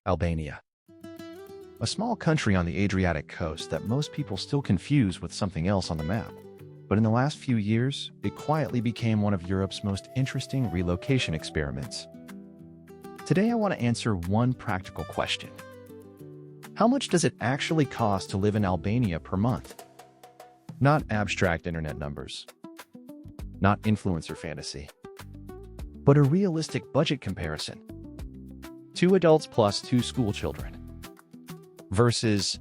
Albania. A small country on the Adriatic coast that most people still confuse with something else on the map. But in the last few years, it quietly became one of Europe's most interesting relocation experiments. Today I want to answer one practical question. How much does it actually cost to live in Albania per month? Not abstract internet numbers. Not influencer fantasy. But a realistic budget comparison. 2 adults plus 2 school children. Versus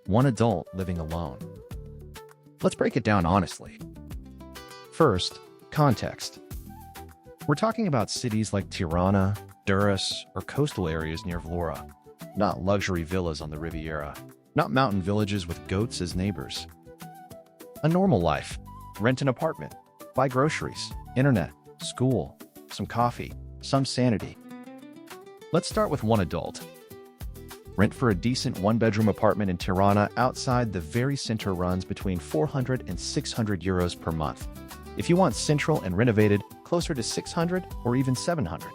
1 adult living alone. Let's break it down honestly. First, context. We're talking about cities like Tirana, Durrës, or coastal areas near Vlora, not luxury villas on the Riviera, not mountain villages with goats as neighbors. A normal life. Rent an apartment, buy groceries, internet, school, some coffee, some sanity. Let's start with 1 adult. Rent for a decent 1-bedroom apartment in Tirana outside the very center runs between 400 and 600 euros per month. If you want central and renovated, closer to 600 or even 700.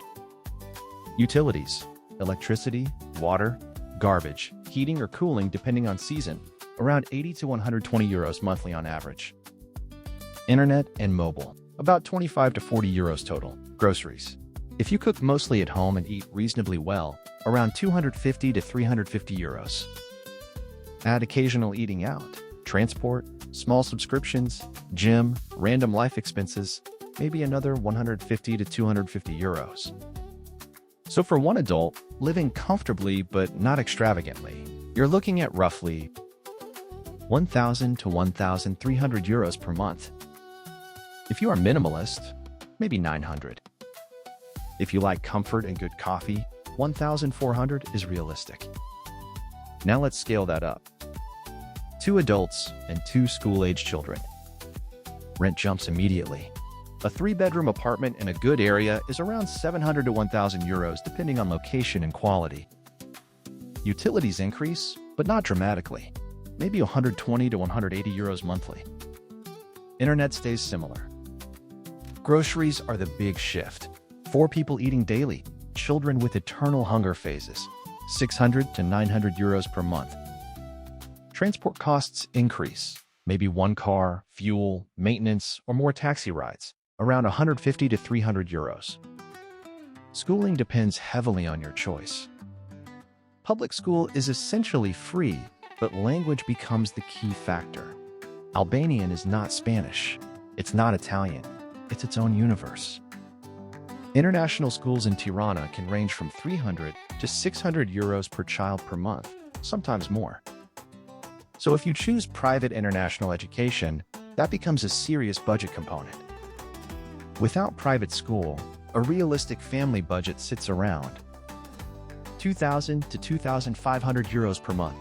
Utilities, electricity, water, garbage, heating or cooling depending on season, around 80 to 120 euros monthly on average. Internet and mobile, about 25 to 40 euros total. Groceries. If you cook mostly at home and eat reasonably well, around 250 to 350 euros. Add occasional eating out, transport, small subscriptions, gym, random life expenses, maybe another 150 to 250 euros. So for 1 adult, living comfortably but not extravagantly, you're looking at roughly 1,000 to 1,300 euros per month. If you are minimalist, maybe 900. If you like comfort and good coffee, 1,400 is realistic. Now let's scale that up. 2 adults and 2 school-age children. Rent jumps immediately. A 3-bedroom apartment in a good area is around 700 to 1,000 euros depending on location and quality. Utilities increase, but not dramatically. Maybe 120 to 180 euros monthly. Internet stays similar. Groceries are the big shift. 4 people eating daily, children with eternal hunger phases, 600 to 900 euros per month. Transport costs increase, maybe 1 car, fuel, maintenance, or more taxi rides, around 150 to 300 euros. Schooling depends heavily on your choice. Public school is essentially free, but language becomes the key factor. Albanian is not Spanish. It's not Italian. It's its own universe. International schools in Tirana can range from 300 to 600 euros per child per month, sometimes more. So if you choose private international education, that becomes a serious budget component. Without private school, a realistic family budget sits around 2,000 to 2,500 euros per month.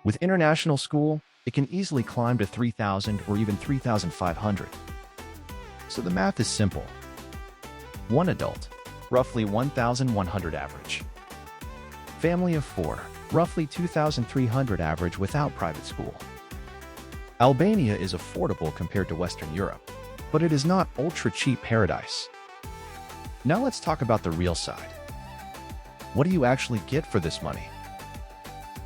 With international school, it can easily climb to 3,000 or even 3,500. So the math is simple. 1 adult, roughly 1,100 average. Family of 4, roughly 2,300 average without private school. Albania is affordable compared to Western Europe, but it is not ultra-cheap paradise. Now let's talk about the real side. What do you actually get for this money?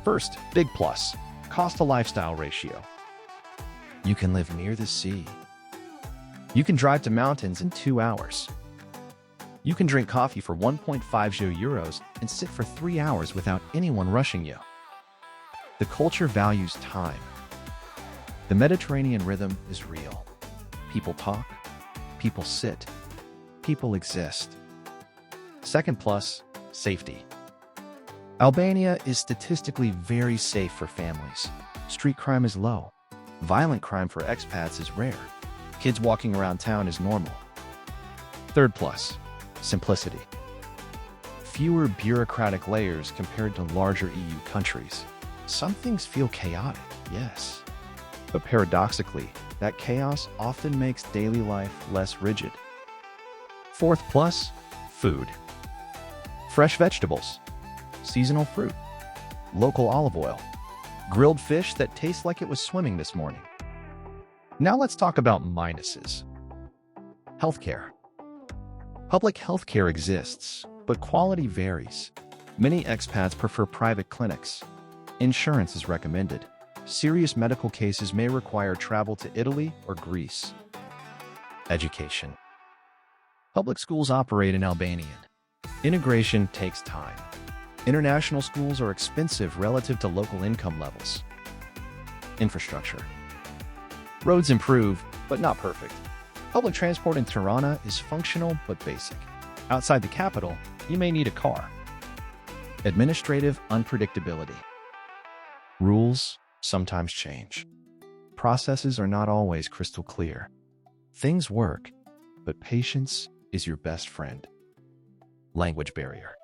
First, big plus, cost-to-lifestyle ratio. You can live near the sea. You can drive to mountains in 2 hours. You can drink coffee for 1.50 euros and sit for 3 hours without anyone rushing you. The culture values time. The Mediterranean rhythm is real. People talk, people sit, people exist. Second plus, safety. Albania is statistically very safe for families. Street crime is low. Violent crime for expats is rare. Kids walking around town is normal. Third plus, simplicity. Fewer bureaucratic layers compared to larger EU countries. Some things feel chaotic, yes. But paradoxically, that chaos often makes daily life less rigid. Fourth plus, food. Fresh vegetables, seasonal fruit, local olive oil, grilled fish that tastes like it was swimming this morning. Now let's talk about minuses. Healthcare. Public healthcare exists, but quality varies. Many expats prefer private clinics. Insurance is recommended. Serious medical cases may require travel to Italy or Greece. Education. Public schools operate in Albanian. Integration takes time. International schools are expensive relative to local income levels. Infrastructure. Roads improve, but not perfect. Public transport in Tirana is functional but basic. Outside the capital, you may need a car. Administrative unpredictability. Rules sometimes change. Processes are not always crystal clear. Things work, but patience is your best friend. Language barrier.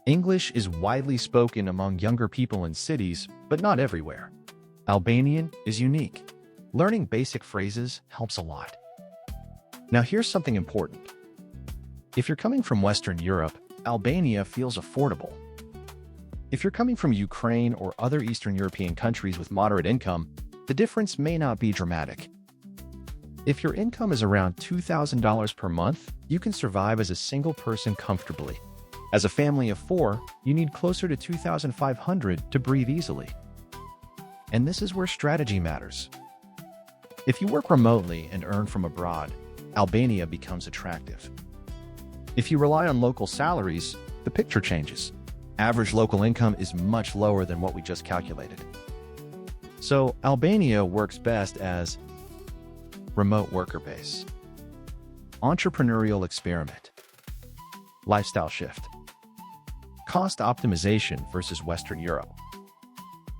English is widely spoken among younger people in cities, but not everywhere. Albanian is unique. Learning basic phrases helps a lot. Now here's something important. If you're coming from Western Europe, Albania feels affordable. If you're coming from Ukraine or other Eastern European countries with moderate income, the difference may not be dramatic. If your income is around $2,000 per month, you can survive as a single person comfortably. As a family of 4, you need closer to $2,500 to breathe easily. And this is where strategy matters. If you work remotely and earn from abroad, Albania becomes attractive. If you rely on local salaries, the picture changes. Average local income is much lower than what we just calculated. So Albania works best as remote worker base, entrepreneurial experiment, lifestyle shift, cost optimization versus Western Europe.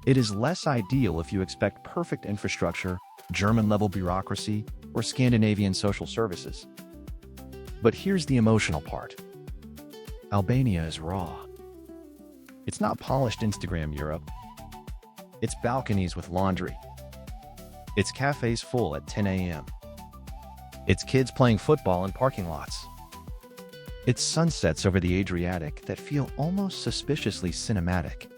It is less ideal if you expect perfect infrastructure, German-level bureaucracy, or Scandinavian social services. But here's the emotional part. Albania is raw. It's not polished Instagram Europe. It's balconies with laundry. It's cafes full at 10 a.m. It's kids playing football in parking lots. It's sunsets over the Adriatic that feel almost suspiciously cinematic.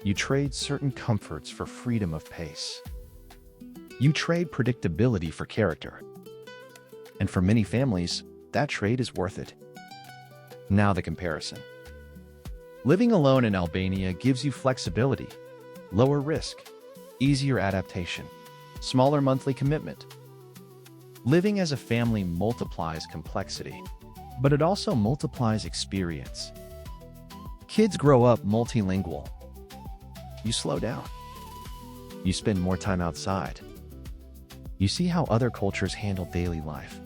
You trade certain comforts for freedom of pace. You trade predictability for character. And for many families, that trade is worth it. Now the comparison. Living alone in Albania gives you flexibility, lower risk, easier adaptation, smaller monthly commitment. Living as a family multiplies complexity, but it also multiplies experience. Kids grow up multilingual. You slow down. You spend more time outside. You see how other cultures handle daily life.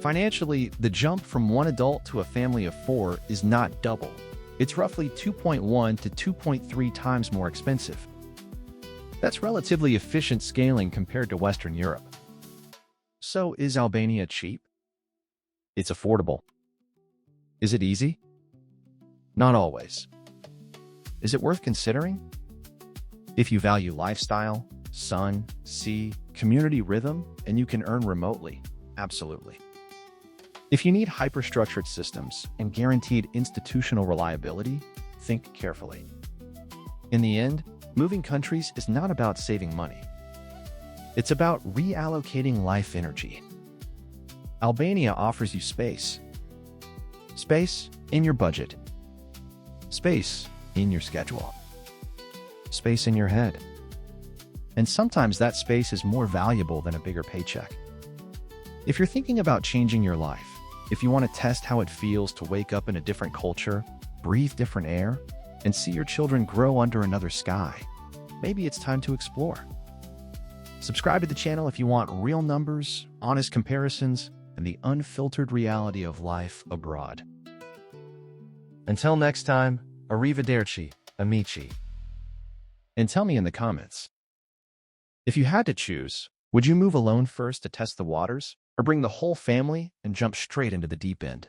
Financially, the jump from one adult to a family of 4 is not double. It's roughly 2.1 to 2.3 times more expensive. That's relatively efficient scaling compared to Western Europe. So is Albania cheap? It's affordable. Is it easy? Not always. Is it worth considering? If you value lifestyle, sun, sea, community rhythm, and you can earn remotely, absolutely. If you need hyperstructured systems and guaranteed institutional reliability, think carefully. In the end, moving countries is not about saving money. It's about reallocating life energy. Albania offers you space. Space in your budget. Space in your schedule. Space in your head. And sometimes that space is more valuable than a bigger paycheck. If you're thinking about changing your life, if you want to test how it feels to wake up in a different culture, breathe different air, and see your children grow under another sky, maybe it's time to explore. Subscribe to the channel if you want real numbers, honest comparisons, and the unfiltered reality of life abroad. Until next time, arrivederci, amici. And tell me in the comments. If you had to choose, would you move alone first to test the waters, or bring the whole family and jump straight into the deep end?